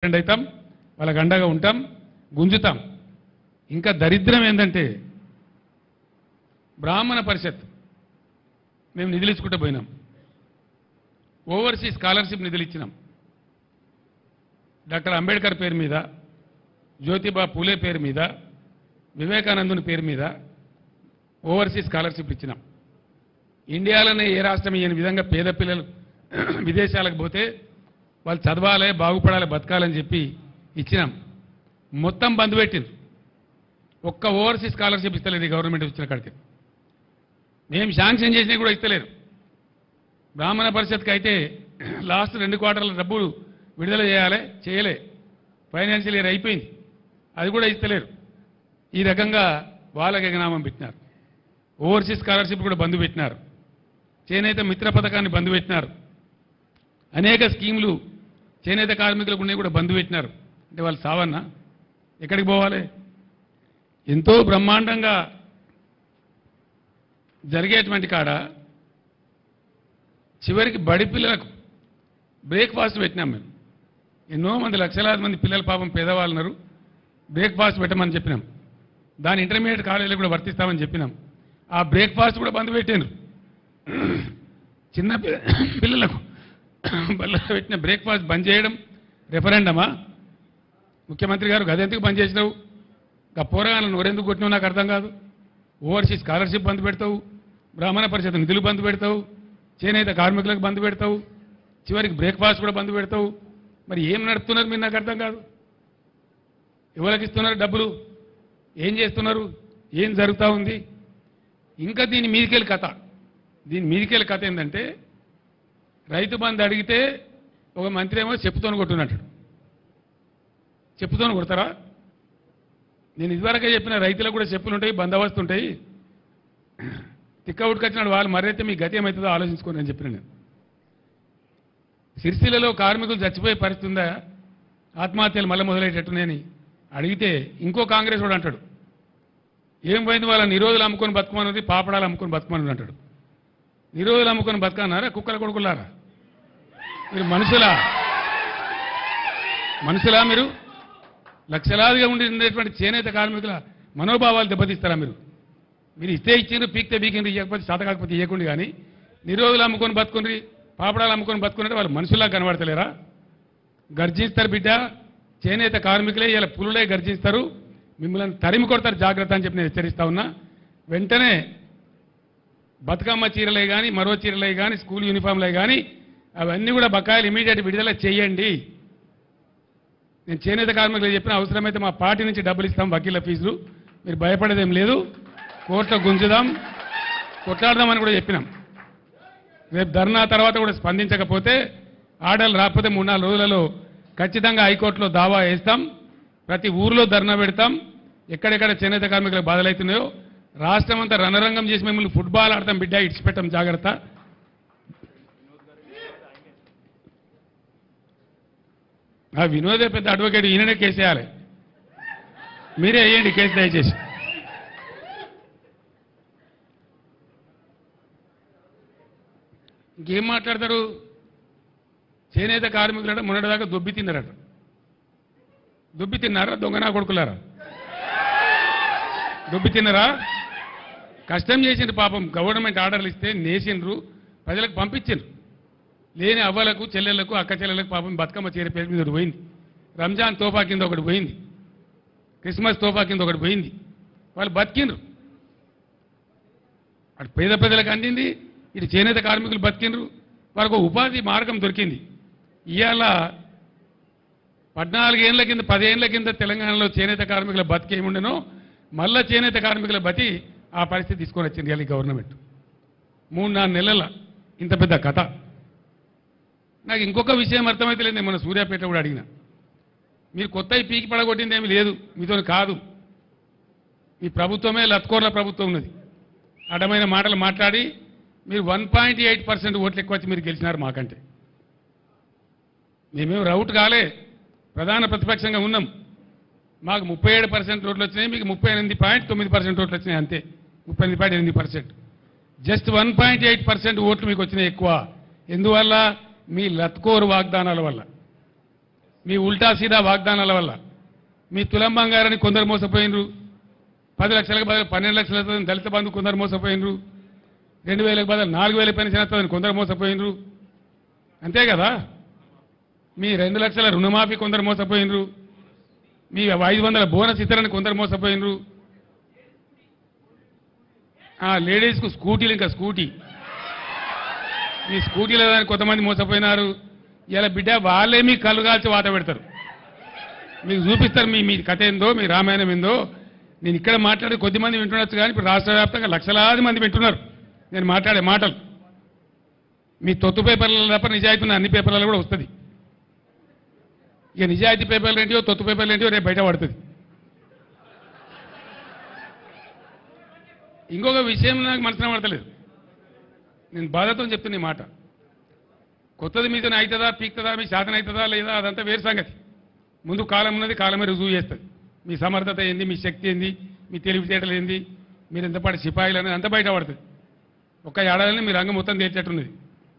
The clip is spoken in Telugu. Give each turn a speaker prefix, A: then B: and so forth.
A: అవుతాం, వాళ్ళకి అండగా ఉంటాం, గుంజుతాం. ఇంకా దరిద్రం ఏంటంటే బ్రాహ్మణ పరిషత్ మేము నిధులు ఇచ్చుకుంటూ పోయినాం. ఓవర్సీస్ స్కాలర్షిప్ నిధులు ఇచ్చినాం. డాక్టర్ అంబేద్కర్ పేరు మీద, జ్యోతిబా పూలే పేరు మీద, వివేకానందుని పేరు మీద ఓవర్సీస్ స్కాలర్షిప్ ఇచ్చినాం. ఇండియాలోనే ఏ రాష్ట్రం ఇయ్యని విధంగా పేద పిల్లలు విదేశాలకు పోతే వాళ్ళు చదవాలి, బాగుపడాలి, బతకాలని చెప్పి ఇచ్చినాం. మొత్తం బంద్ పెట్టింది. ఒక్క ఓవర్సీస్ స్కాలర్షిప్ ఇస్తలేదు ఈ గవర్నమెంట్ ఇచ్చిన కాడికి. మేము శాంక్షన్ చేసినా కూడా ఇస్తలేరు. బ్రాహ్మణ పరిషత్కి అయితే లాస్ట్ 2 క్వార్టర్ల డబ్బులు విడుదల చేయలే. ఫైనాన్షియల్ ఇయర్ అయిపోయింది, అది కూడా ఇస్తలేరు. ఈ రకంగా వాళ్ళకి ఎగనామం పెట్టినారు. ఓవర్సీస్ స్కాలర్షిప్ కూడా బంద్ పెట్టినారు. చేనేత మిత్ర పథకాన్ని బంద్ పెట్టినారు. అనేక స్కీములు చేనేత కార్మికులకు ఉన్నాయి కూడా బంద్ పెట్టినారు. అంటే వాళ్ళు సావన్నా ఎక్కడికి పోవాలి? ఎంతో బ్రహ్మాండంగా జరిగేటువంటి కాడ చివరికి బడి పిల్లలకు బ్రేక్ఫాస్ట్ పెట్టినాం. మేము ఎన్నో మంది లక్షలాది మంది పిల్లలు పాపం పేదవాళ్ళు ఉన్నారు, బ్రేక్ఫాస్ట్ పెట్టమని చెప్పినాం. దాని ఇంటర్మీడియట్ కాలేజీలో కూడా వర్తిస్తామని చెప్పినాం. ఆ బ్రేక్ఫాస్ట్ కూడా బంద్ పెట్టారు. చిన్న పిల్లలకు బళ్ళలో పెట్టిన బ్రేక్ఫాస్ట్ బంద్ చేయడం రెఫరెండమా? ముఖ్యమంత్రి గారు గదెందుకు బంద్ చేసినావు? ఇంకా పోరగాళ్ళను నోరెందుకు కొట్టినావు నాకు అర్థం కాదు. ఓవర్సీస్ స్కాలర్షిప్ బంద్ పెడతావు, బ్రాహ్మణ పరిషత్ నిధులు బంద్ పెడతావు, చేనేత కార్మికులకు బంద్ పెడతావు, చివరికి బ్రేక్ఫాస్ట్ కూడా బంద్ పెడతావు. మరి ఏం నడుపుతున్నారు మీరు నాకు అర్థం కాదు. ఎవరికి ఇస్తున్నారు డబ్బులు? ఏం చేస్తున్నారు? ఏం జరుగుతూ ఉంది? ఇంకా దీని మీదికెళ్ళి కథ ఏంటంటే రైతు బంధు అడిగితే ఒక మంత్రి ఏమో చెప్పుతోని కొట్టున్నట్టు. చెప్పుతోని కొడతారా? నేను ఇదివరకే చెప్పిన రైతులకు కూడా చెప్పులు ఉంటాయి, బందోబస్తు ఉంటాయి. తిక్క ఉట్టుకొచ్చినాడు వాళ్ళు మరైతే మీ గతి ఏమవుతుందో ఆలోచించుకోండి అని చెప్పిన నేను. సిరిసిల్లలో కార్మికులు చచ్చిపోయే పరిస్థితి ఉందా? ఆత్మహత్యలు మళ్ళీ మొదలయ్యేటట్టునేని అడిగితే ఇంకో కాంగ్రెస్ వాడు అంటాడు, ఏం పోయింది వాళ్ళ నిరోధులు అమ్ముకొని బతుకమన్నది, పాపడాలు అమ్ముకొని బతుకమని అంటాడు. నిరోధులు అమ్ముకొని బతకన్నారా? కుక్కల కొడుకులారా మీరు? మనుషులా మీరు? లక్షలాదిగా ఉండేటువంటి చేనేత కార్మికుల మనోభావాలు దెబ్బతీస్తారా మీరు? మీరు ఇస్తే ఇచ్చిండ్రు, పీక్తే పీకిండ్రు, ఇవ్వకపోతే చేత కాకపోతే ఇవ్వకుండా. కానీ నిరోధులు అమ్ముకొని బతుకుండ్రి, పాపడాలు అమ్ముకొని బతుకున్నట్టు వాళ్ళు మనుషుల్లా కనబడతలేరా? గర్జిస్తారు బిడ్డ. చేనేత కార్మికులే ఇలా పులులే గర్జిస్తారు, మిమ్మల్ని తరిమి కొడతారు, జాగ్రత్త అని చెప్పి నేను హెచ్చరిస్తా ఉన్నా. వెంటనే బతుకమ్మ చీరలే కానీ, మరో చీరలే కానీ, స్కూల్ యూనిఫామ్లే కానీ అవన్నీ కూడా బకాయిలు ఇమీడియట్ విడుదల చేయండి. నేను చేనేత కార్మికులు చెప్పిన అవసరమైతే మా పార్టీ నుంచి డబ్బులు ఇస్తాం, వకీళ్ళ ఫీజులు. మీరు భయపడేదేం లేదు, కోర్టులో గుంజుదాం, కొట్లాడదామని కూడా చెప్పినాం. రేపు ధర్నా తర్వాత కూడా స్పందించకపోతే, ఆర్డర్లు రాకపోతే 3-4 రోజులలో ఖచ్చితంగా హైకోర్టులో దావా వేస్తాం. ప్రతి ఊర్లో ధర్నా పెడతాం. ఎక్కడెక్కడ చేనేత కార్మికులకు బాధలవుతున్నాయో రాష్ట్రం అంతా రణరంగం చేసి మిమ్మల్ని ఫుట్బాల్ ఆడతాం బిడ్డ, ఇడిచిపెట్టాం, జాగ్రత్త. ఆ వినోదే పెద్ద అడ్వకేట్, ఈయననే కేసు వేయాలి. మీరే వేయండి కేసు దయచేసి. ఇంకేం మాట్లాడతారు? చేనేత కార్మికులంటే మొన్నటిదాకా దొబ్బి తిన్నారట. దొబ్బి తిన్నారా? దొంగనా కొడుకులారా? దొబ్బి తిన్నారా? కష్టం చేసిండ్రు పాపం. గవర్నమెంట్ ఆర్డర్లు ఇస్తే నేసిండ్రు, ప్రజలకు పంపించిండ్రు. లేని అవ్వలకు, చెల్లెళ్లకు, అక్క చెల్లెలకు పాపం బతుకమ్మ చీర పేరు మీద ఒకటి పోయింది, రంజాన్ తోఫా కింద ఒకటి పోయింది, క్రిస్మస్ తోఫా కింద ఒకటి పోయింది. వాళ్ళు బతికిండ్రు. అటు పేద ప్రజలకు అందింది, ఇటు చేనేత కార్మికులు బతికిండ్రు. వాళ్ళకు ఉపాధి మార్గం దొరికింది. ఇవాళ 14 ఏళ్ల కింద, 10 ఏళ్ల కింద తెలంగాణలో చేనేత కార్మికుల బతికి ఏముండెనో మళ్ళా చేనేత కార్మికుల బతి ఆ పరిస్థితి తీసుకొని వచ్చింది ఇవాళ గవర్నమెంట్. 3-4 నెలల ఇంత పెద్ద కథ. నాకు ఇంకొక విషయం అర్థమైతే లేదు. మన సూర్యాపేట కూడా అడిగిన, మీరు కొత్త పీకి పడగొట్టింది ఏమీ లేదు, మీతో కాదు. మీ ప్రభుత్వమే లత్కోర్ల ప్రభుత్వం ఉన్నది. అడ్డమైన మాటలు మాట్లాడి మీరు 1.8% ఓట్లు ఎక్కువ వచ్చి మీరు గెలిచినారు మాకంటే. మేమేం రౌట్ కాలే, ప్రధాన ప్రతిపక్షంగా ఉన్నాం. మాకు 37% ఓట్లు వచ్చినాయి, మీకు 38.9% ఓట్లు వచ్చినాయి, అంతే. 38.8%. జస్ట్ 1.8% ఓట్లు మీకు వచ్చినాయి ఎక్కువ. ఎందువల్ల? మీ లత్కోరు వాగ్దానాల వల్ల. మీ ఉల్టా సీదా వాగ్దానాల వల్ల మీ తులం బంగారాన్ని కొందరు మోసపోయినరు, 10 లక్షలకు బదులు 12 లక్షలు వస్తుందని దళిత బంధు కొందరు మోసపోయినరు, 2000లకు బదులు 4000 పెన్షన్ వస్తుందని కొందరు మోసపోయినరు. అంతే కదా? మీ 2 లక్షల రుణమాఫీ కొందరు మోసపోయినరు, మీ 500 బోనస్ ఇతరని కొందరు మోసపోయినరు. లేడీస్కు స్కూటీలు, ఇంకా స్కూటీ, మీ స్కూటీలో కొంతమంది మోసపోయినారు. ఇలా బిడ్డ వాళ్ళే మీ కళ్ళు కాల్చి వాత పెడతారు, మీకు చూపిస్తారు మీ కథ ఏందో, మీ రామాయణం ఏందో. నేను ఇక్కడ మాట్లాడే కొద్దిమంది వింటుండొచ్చు, కానీ ఇప్పుడు రాష్ట్ర వ్యాప్తంగా లక్షలాది మంది వింటున్నారు నేను మాట్లాడే మాటలు. మీ తొత్తు పేపర్లలో తప్ప నిజాయితీ ఉన్న అన్ని పేపర్లలో కూడా వస్తుంది. ఇక నిజాయితీ పేపర్లు ఏంటియో తొత్తు పేపర్లు ఏంటియో రేపు బయట పడుతుంది. ఇంకొక విషయం నాకు మనసున పడతలేదు, నేను బాధతో చెప్తున్న ఈ మాట. కొత్తది మీతో అవుతుందా పీక్తుందా, మీ శాతం అవుతుందా లేదా, అదంతా వేరు సంగతి. ముందు కాలం ఉన్నది, కాలమే రుజువు చేస్తుంది. మీ సమర్థత ఏంది, మీ శక్తి ఏంది, మీ తెలివితేటలు ఏంది, మీరు ఎంతపాటి సిపాయిలు అనేది అంతా బయట పడుతుంది. ఒక్క ఏడాదిని మీ రంగం మొత్తం తేల్చేట్టున్నది.